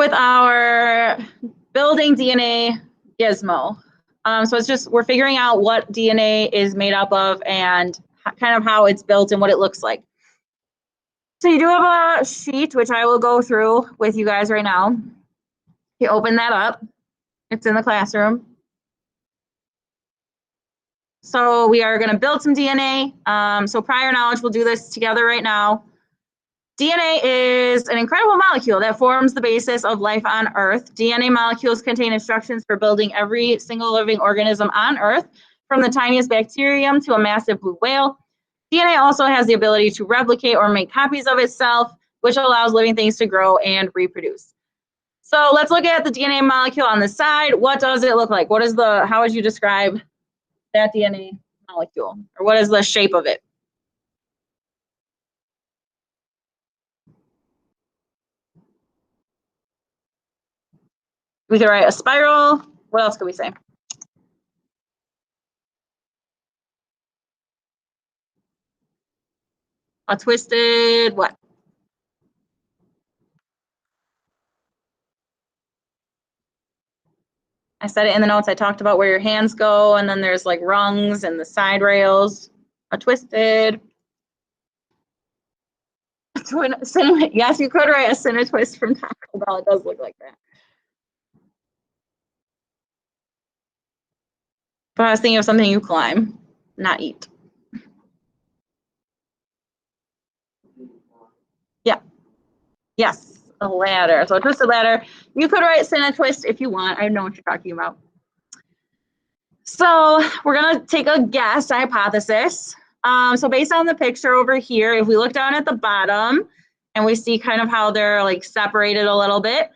with our building DNA Gizmo. So it's just, we're figuring out what DNA is made up of and kind of how it's built and what it looks like. So you do have a sheet, which I will go through with you guys right now. You open that up. It's in the classroom. So we are going to build some DNA. So prior knowledge, we'll do this together right now. DNA is an incredible molecule that forms the basis of life on Earth. DNA molecules contain instructions for building every single living organism on Earth, from the tiniest bacterium to a massive blue whale. DNA also has the ability to replicate or make copies of itself, which allows living things to grow and reproduce. So let's look at the DNA molecule on the side. What does it look like? How would you describe that DNA molecule? Or what is the shape of it? We could write a spiral. What else could we say? A twisted what? I said it in the notes. I talked about where your hands go, and then there's like rungs and the side rails. A twisted. Yes, you could write a cinnamon twist from Taco Bell. It does look like that. But I was thinking of something you climb, not eat. Yeah. Yes, a ladder. So a twisted ladder. You could write cinnamon twist if you want. I know what you're talking about. So we're going to take a guess, a hypothesis. So based on the picture over here, if we look down at the bottom and we see kind of how they're like separated a little bit,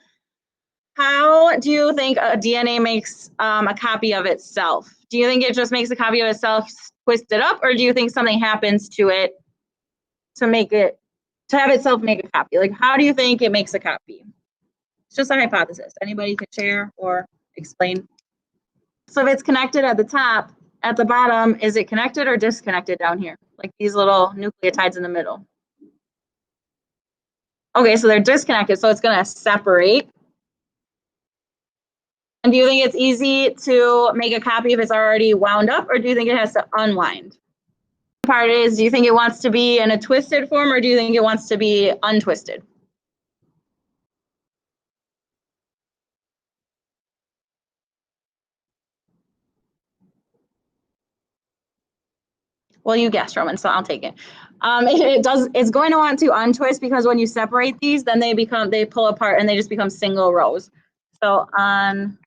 how do you think a DNA makes a copy of itself? Do you think it just makes a copy of itself twisted up, or do you think something happens to it to have itself make a copy? Like, how do you think it makes a copy? It's just a hypothesis. Anybody can share or explain. So if it's connected at the top, at the bottom, is it connected or disconnected down here? Like these little nucleotides in the middle. Okay, so they're disconnected, so it's going to separate. And do you think it's easy to make a copy if it's already wound up, or do you think it has to unwind? The part is, do you think it wants to be in a twisted form, or do you think it wants to be untwisted? Well, you guessed, Roman, so I'll take it. It's going to want to untwist, because when you separate these, then they pull apart and they just become single rows. So on.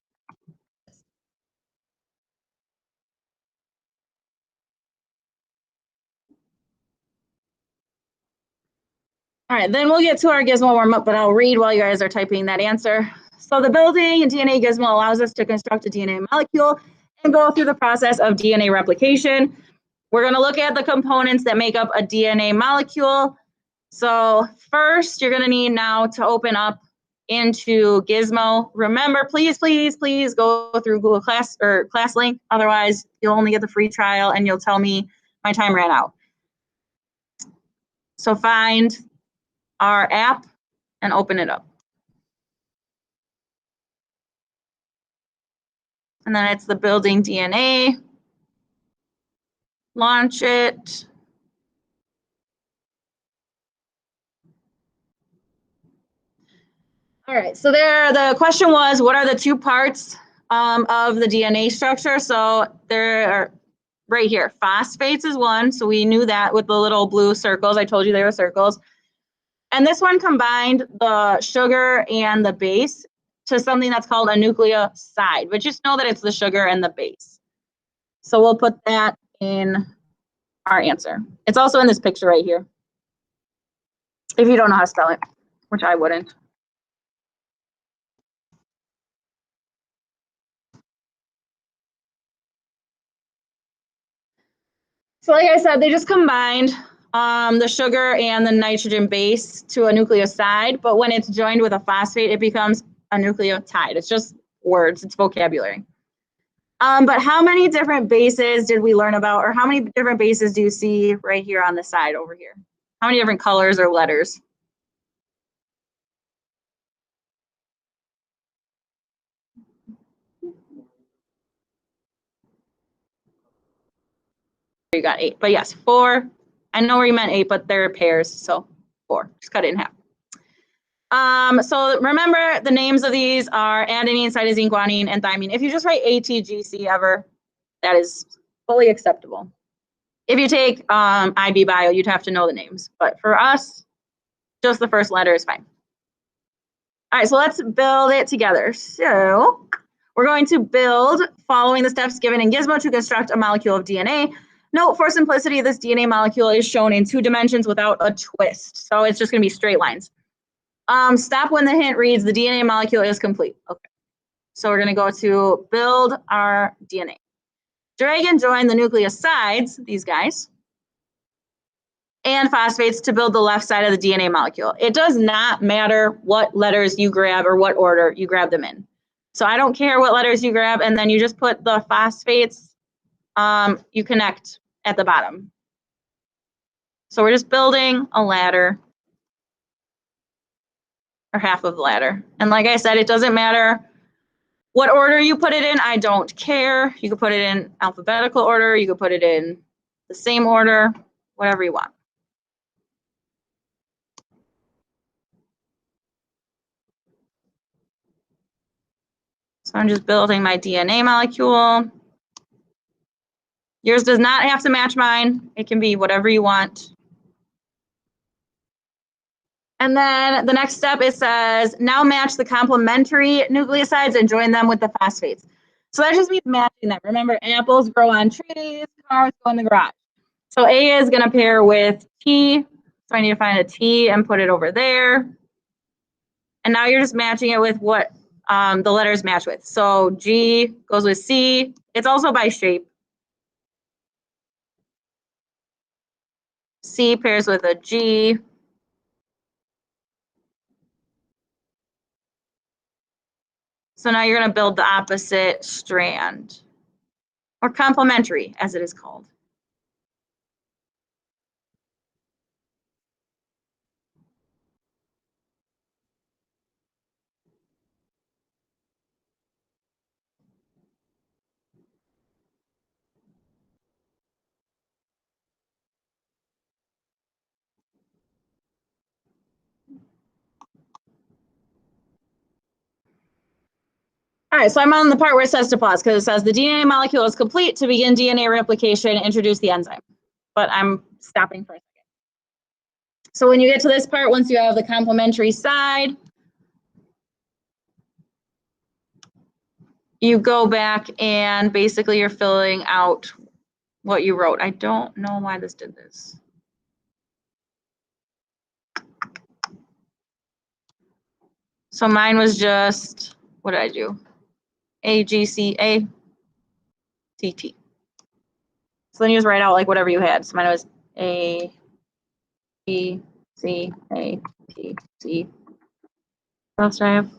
All right, then we'll get to our Gizmo warm-up, but I'll read while you guys are typing that answer. So the building DNA Gizmo allows us to construct a DNA molecule and go through the process of DNA replication. We're going to look at the components that make up a DNA molecule. So first, you're going to need now to open up into Gizmo. Remember, please go through Google Class or ClassLink. Otherwise, you'll only get the free trial and you'll tell me my time ran out. So find our app and open it up. And then it's the building DNA. Launch it. All right, so the question was, what are the two parts of the DNA structure? So there are right here, phosphates is one. So we knew that with the little blue circles. I told you they were circles. And this one combined the sugar and the base to something that's called a nucleoside, but just know that it's the sugar and the base. So we'll put that in our answer. It's also in this picture right here, if you don't know how to spell it, which I wouldn't. So like I said, they just combined the sugar and the nitrogen base to a nucleoside, but when it's joined with a phosphate, it becomes a nucleotide. It's just words, it's vocabulary. But how many different bases did we learn about, or how many different bases do you see right here on the side over here? How many different colors or letters? you got 8. But yes, 4. I know where you meant 8, but they're pairs, so 4. Just cut it in half. So remember, the names of these are adenine, cytosine, guanine, and thymine. If you just write ATGC ever, that is fully acceptable. If you take IB Bio, you'd have to know the names. But for us, just the first letter is fine. All right, so let's build it together. So we're going to build following the steps given in Gizmo to construct a molecule of DNA. Note, for simplicity, this DNA molecule is shown in 2 dimensions without a twist. So it's just going to be straight lines. Stop when the hint reads the DNA molecule is complete. Okay, so we're going to go to build our DNA. Drag and join the nucleosides, these guys, and phosphates to build the left side of the DNA molecule. It does not matter what letters you grab or what order you grab them in. So I don't care what letters you grab, and then you just put the phosphates, you connect at the bottom. So we're just building a ladder, or half of the ladder. And like I said, it doesn't matter what order you put it in. I don't care. You could put it in alphabetical order. You could put it in the same order, whatever you want. So I'm just building my DNA molecule. Yours does not have to match mine. It can be whatever you want. And then the next step, it says, now match the complementary nucleosides and join them with the phosphates. So that just means matching them. Remember, apples grow on trees, cars go in the garage. So A is going to pair with T. So I need to find a T and put it over there. And now you're just matching it with what the letters match with. So G goes with C. It's also by shape. C pairs with a G. So now you're going to build the opposite strand, or complementary, as it is called. All right, so I'm on the part where it says to pause because it says the DNA molecule is complete. To begin DNA replication, introduce the enzyme. But I'm stopping for a second. So when you get to this part, once you have the complementary side, you go back and basically you're filling out what you wrote. I don't know why this did this. So mine was just, what did I do? A, G, C, A, C, T. So then you just write out like whatever you had. So mine was A, B, C, A, T, C. What else do I have?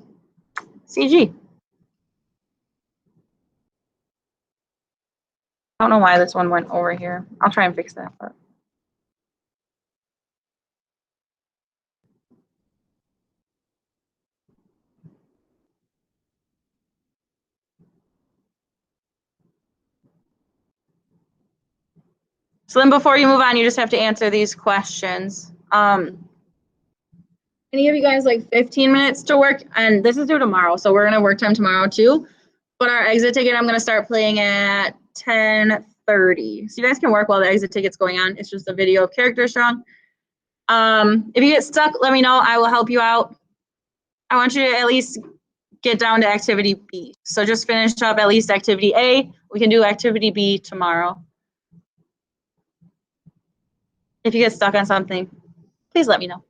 C, G. I don't know why this one went over here. I'll try and fix that. But. So then before you move on, you just have to answer these questions. Can I give you guys like 15 minutes to work? And this is due tomorrow, so we're going to work time tomorrow too. But our exit ticket, I'm going to start playing at 10:30. So you guys can work while the exit ticket's going on. It's just a video of Character Strong. If you get stuck, let me know. I will help you out. I want you to at least get down to activity B. So just finish up at least activity A. We can do activity B tomorrow. If you get stuck on something, please let me know.